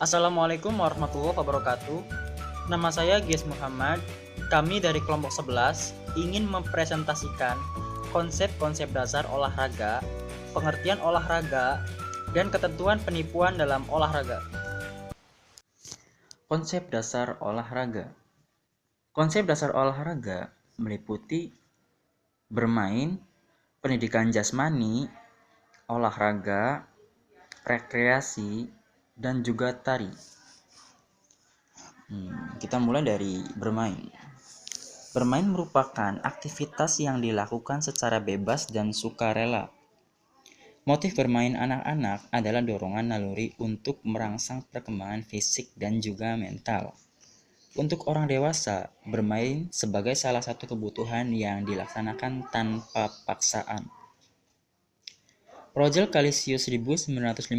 Assalamualaikum warahmatullahi wabarakatuh. Nama saya Gies Muhammad. Kami dari kelompok 11 ingin mempresentasikan konsep-konsep dasar olahraga, pengertian olahraga, dan ketentuan penipuan dalam olahraga. Konsep dasar olahraga. Konsep dasar olahraga meliputi bermain, pendidikan jasmani, olahraga, rekreasi, dan juga tari. Kita mulai dari bermain. Bermain merupakan aktivitas yang dilakukan secara bebas dan sukarela. Motif bermain anak-anak adalah dorongan naluri untuk merangsang perkembangan fisik dan juga mental. Untuk orang dewasa, bermain sebagai salah satu kebutuhan yang dilaksanakan tanpa paksaan. Roger Calicius 1955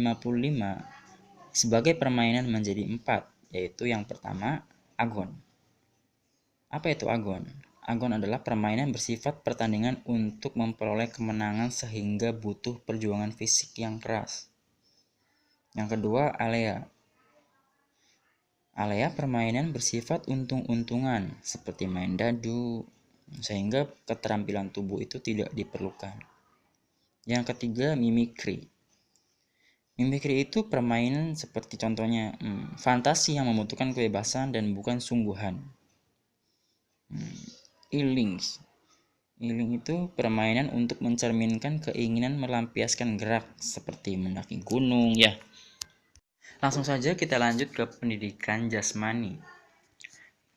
sebagai permainan menjadi 4, yaitu yang pertama, agon. Apa itu agon? Agon adalah permainan bersifat pertandingan untuk memperoleh kemenangan sehingga butuh perjuangan fisik yang keras. Yang kedua, alea. Alea permainan bersifat untung-untungan seperti main dadu, sehingga keterampilan tubuh itu tidak diperlukan. Yang ketiga, mimikri. Mimikri itu permainan seperti contohnya fantasi yang membutuhkan kebebasan dan bukan sungguhan. Illings. Illing itu permainan untuk mencerminkan keinginan melampiaskan gerak seperti mendaki gunung ya. Langsung saja kita lanjut ke pendidikan jasmani.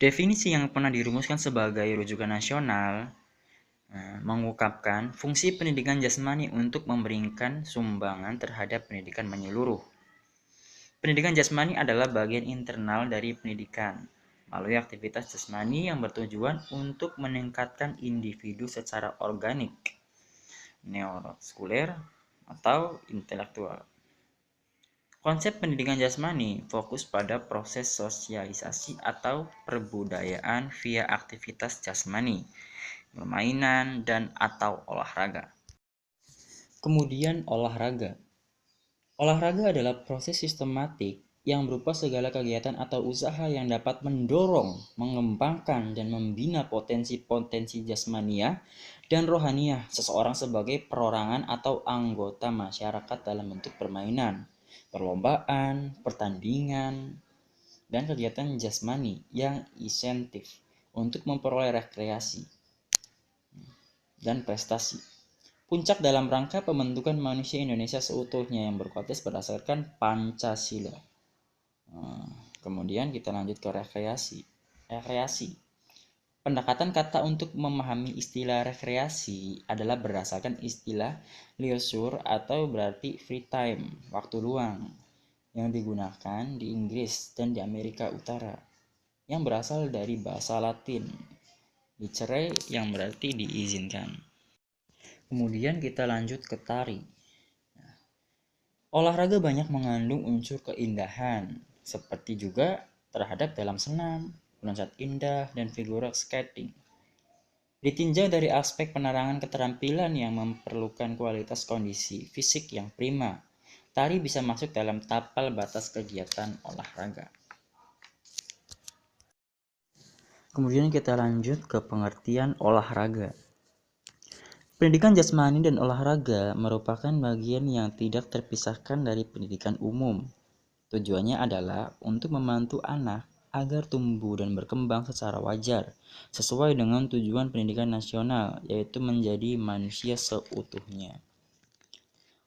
Definisi yang pernah dirumuskan sebagai rujukan nasional mengungkapkan fungsi pendidikan jasmani untuk memberikan sumbangan terhadap pendidikan menyeluruh. Pendidikan jasmani adalah bagian internal dari pendidikan melalui aktivitas jasmani yang bertujuan untuk meningkatkan individu secara organik, neuroskuler, atau intelektual. Konsep pendidikan jasmani fokus pada proses sosialisasi atau perbudayaan via aktivitas jasmani, permainan, dan atau olahraga. Kemudian olahraga. Olahraga adalah proses sistematik yang berupa segala kegiatan atau usaha yang dapat mendorong, mengembangkan, dan membina potensi-potensi jasmaniah dan rohaniah seseorang sebagai perorangan atau anggota masyarakat dalam bentuk permainan, perlombaan, pertandingan, dan kegiatan jasmani yang insentif untuk memperoleh rekreasi dan prestasi. Puncak dalam rangka pembentukan manusia Indonesia seutuhnya yang berkualitas berdasarkan Pancasila. Kemudian kita lanjut ke rekreasi. Rekreasi. Pendekatan kata untuk memahami istilah rekreasi adalah berdasarkan istilah leisure atau berarti free time, waktu luang, yang digunakan di Inggris dan di Amerika Utara, yang berasal dari bahasa Latin, licere yang berarti diizinkan. Kemudian kita lanjut ke tari. Olahraga banyak mengandung unsur keindahan, seperti juga terhadap dalam senam, loncat indah, dan figura skating. Ditinjau dari aspek penerangan keterampilan yang memerlukan kualitas kondisi fisik yang prima, tari bisa masuk dalam tapal batas kegiatan olahraga. Kemudian kita lanjut ke pengertian olahraga. Pendidikan jasmani dan olahraga merupakan bagian yang tidak terpisahkan dari pendidikan umum. Tujuannya adalah untuk membantu anak agar tumbuh dan berkembang secara wajar, sesuai dengan tujuan pendidikan nasional, yaitu menjadi manusia seutuhnya.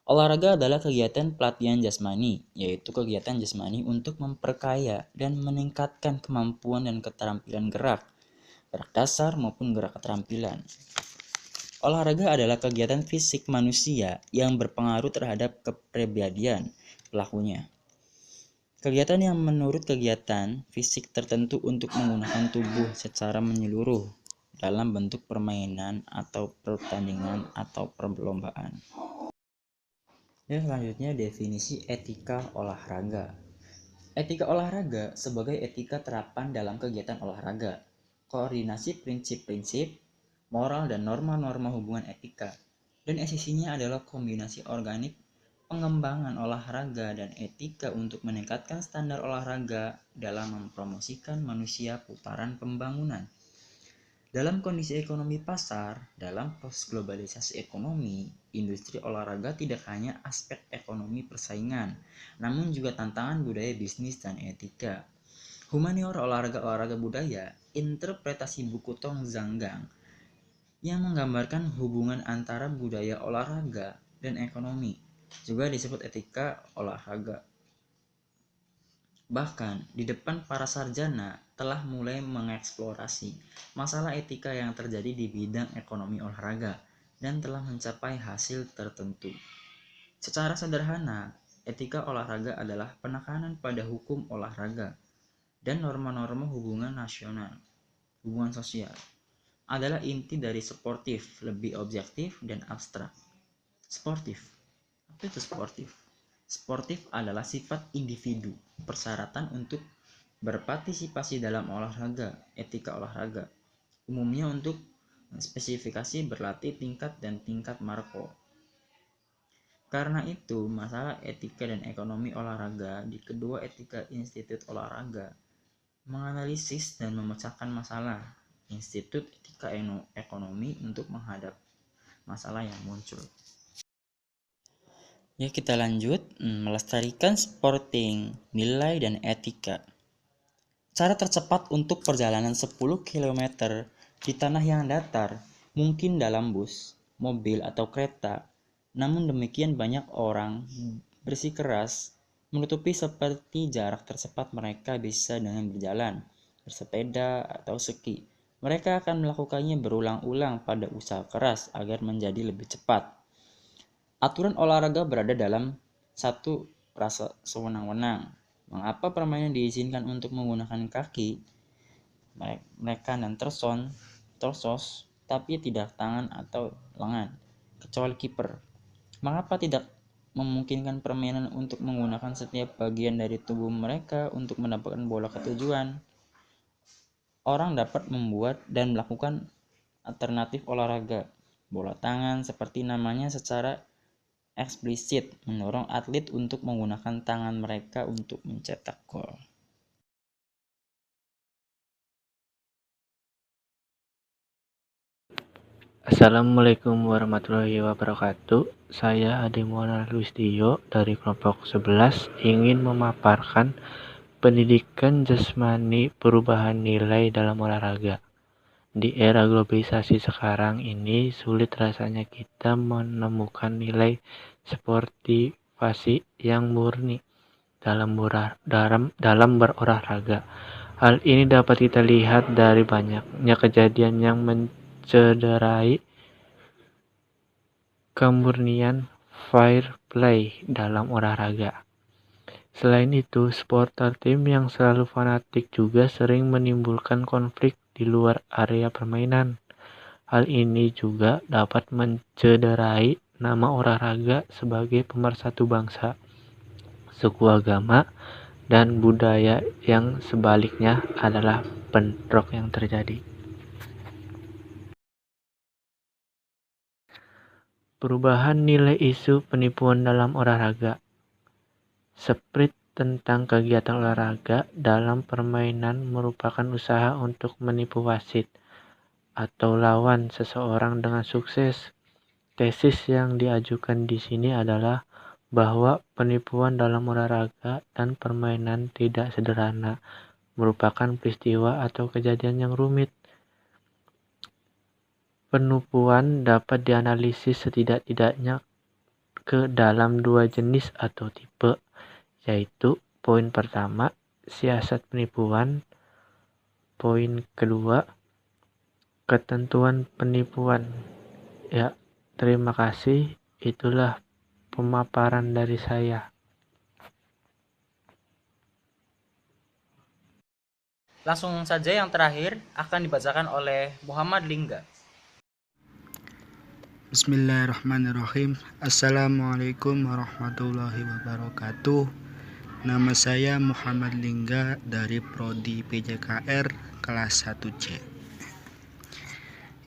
Olahraga adalah kegiatan pelatihan jasmani, yaitu kegiatan jasmani untuk memperkaya dan meningkatkan kemampuan dan keterampilan gerak dasar maupun gerak keterampilan. Olahraga adalah kegiatan fisik manusia yang berpengaruh terhadap kepribadian pelakunya. Kegiatan yang menurut kegiatan fisik tertentu untuk menggunakan tubuh secara menyeluruh dalam bentuk permainan atau pertandingan atau perlombaan. Selanjutnya definisi etika olahraga. Etika olahraga sebagai etika terapan dalam kegiatan olahraga, koordinasi prinsip-prinsip moral dan norma-norma hubungan etika, dan esensinya adalah kombinasi organik, pengembangan olahraga dan etika untuk meningkatkan standar olahraga dalam mempromosikan manusia putaran pembangunan. Dalam kondisi ekonomi pasar, dalam proses globalisasi ekonomi, industri olahraga tidak hanya aspek ekonomi persaingan, namun juga tantangan budaya bisnis dan etika. Humaniora olahraga budaya, interpretasi buku Tong Zhanggang yang menggambarkan hubungan antara budaya olahraga dan ekonomi, juga disebut etika olahraga. Bahkan di depan para sarjana telah mulai mengeksplorasi masalah etika yang terjadi di bidang ekonomi olahraga dan telah mencapai hasil tertentu. Secara sederhana, etika olahraga adalah penekanan pada hukum olahraga dan norma-norma hubungan sosial. Adalah inti dari sportif, lebih objektif dan abstrak. Sportif. Apa itu sportif? Sportif adalah sifat individu, persyaratan untuk berpartisipasi dalam olahraga, etika olahraga. Umumnya untuk spesifikasi berlatih tingkat dan tingkat Marco. Karena itu, masalah etika dan ekonomi olahraga di kedua etika institut olahraga menganalisis dan memecahkan masalah institut etika ekonomi untuk menghadap masalah yang muncul. Ya, kita lanjut. Melestarikan sporting, nilai dan etika. Cara tercepat untuk perjalanan 10 km di tanah yang datar mungkin dalam bus, mobil atau kereta. Namun demikian banyak orang bersikeras menutupi seperti jarak tercepat mereka bisa dengan berjalan, bersepeda atau ski. Mereka akan melakukannya berulang-ulang pada usaha keras agar menjadi lebih cepat. Aturan olahraga berada dalam satu rasa sewenang-wenang. Mengapa permainan diizinkan untuk menggunakan kaki, mereka dan torsos, tapi tidak tangan atau lengan, kecuali kiper? Mengapa tidak memungkinkan permainan untuk menggunakan setiap bagian dari tubuh mereka untuk mendapatkan bola ke tujuan? Orang dapat membuat dan melakukan alternatif olahraga bola tangan seperti namanya secara eksplisit mendorong atlet untuk menggunakan tangan mereka untuk mencetak gol. Assalamualaikum warahmatullahi wabarakatuh. Saya Ade Muhammad Luistio dari kelompok 11 ingin memaparkan pendidikan jasmani perubahan nilai dalam olahraga. Di era globalisasi sekarang ini sulit rasanya kita menemukan nilai sportivasi yang murni dalam berolahraga. Hal ini dapat kita lihat dari banyaknya kejadian yang mencederai kemurnian fair play dalam olahraga. Selain itu, supporter tim yang selalu fanatik juga sering menimbulkan konflik di luar area permainan. Hal ini juga dapat mencederai nama olahraga sebagai pemersatu bangsa, suku, agama, dan budaya yang sebaliknya adalah bentrok yang terjadi. Perubahan nilai isu penipuan dalam olahraga. Sprint tentang kegiatan olahraga dalam permainan merupakan usaha untuk menipu wasit atau lawan seseorang dengan sukses. Tesis yang diajukan di sini adalah bahwa penipuan dalam olahraga dan permainan tidak sederhana, merupakan peristiwa atau kejadian yang rumit. Penipuan dapat dianalisis setidak-tidaknya ke dalam dua jenis atau tipe, yaitu poin pertama, siasat penipuan, poin kedua, ketentuan penipuan. Ya, terima kasih. Itulah pemaparan dari saya. Langsung saja yang terakhir akan dibacakan oleh Muhammad Lingga. Bismillahirrahmanirrahim. Assalamualaikum warahmatullahi wabarakatuh. Nama saya Muhammad Lingga dari Prodi PJKR kelas 1C.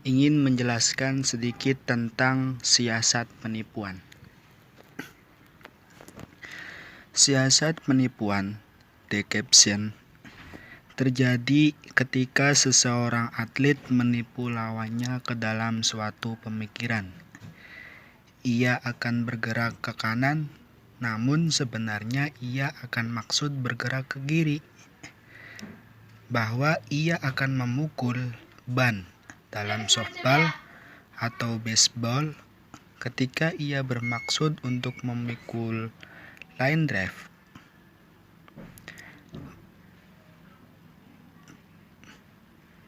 Ingin menjelaskan sedikit tentang siasat penipuan. Siasat penipuan deception terjadi ketika seseorang atlet menipu lawannya ke dalam suatu pemikiran. Ia akan bergerak ke kanan, namun sebenarnya ia akan maksud bergerak ke kiri. Bahwa ia akan memukul ban dalam softball atau baseball ketika ia bermaksud untuk memikul line drive.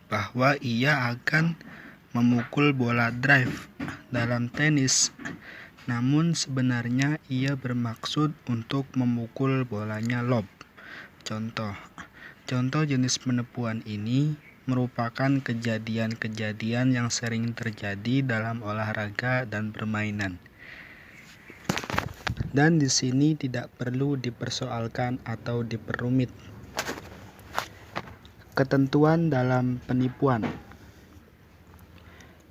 Bahwa ia akan memukul bola drive dalam tenis, namun sebenarnya ia bermaksud untuk memukul bolanya lob. Contoh jenis penipuan ini merupakan kejadian-kejadian yang sering terjadi dalam olahraga dan permainan. Dan di sini tidak perlu dipersoalkan atau diperumit. Ketentuan dalam penipuan.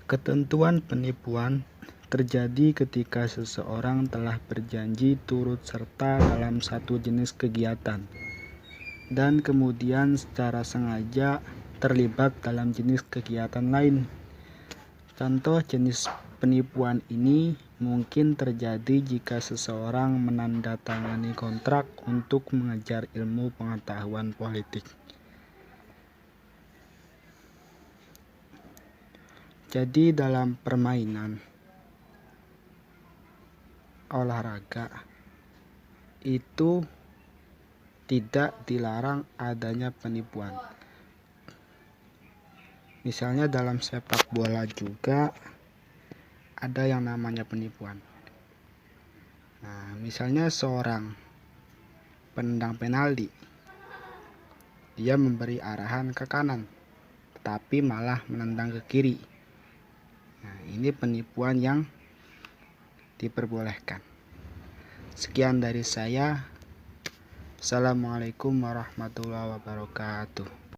Ketentuan penipuan terjadi ketika seseorang telah berjanji turut serta dalam satu jenis kegiatan dan kemudian secara sengaja terlibat dalam jenis kegiatan lain. Contoh jenis penipuan ini mungkin terjadi jika seseorang menandatangani kontrak untuk mengejar ilmu pengetahuan politik. Jadi dalam permainan olahraga itu tidak dilarang adanya penipuan. Misalnya dalam sepak bola juga ada yang namanya penipuan. Nah, misalnya seorang penendang penalti, dia memberi arahan ke kanan, tapi malah menendang ke kiri. Nah, ini penipuan yang diperbolehkan. Sekian dari saya. Assalamualaikum warahmatullahi wabarakatuh.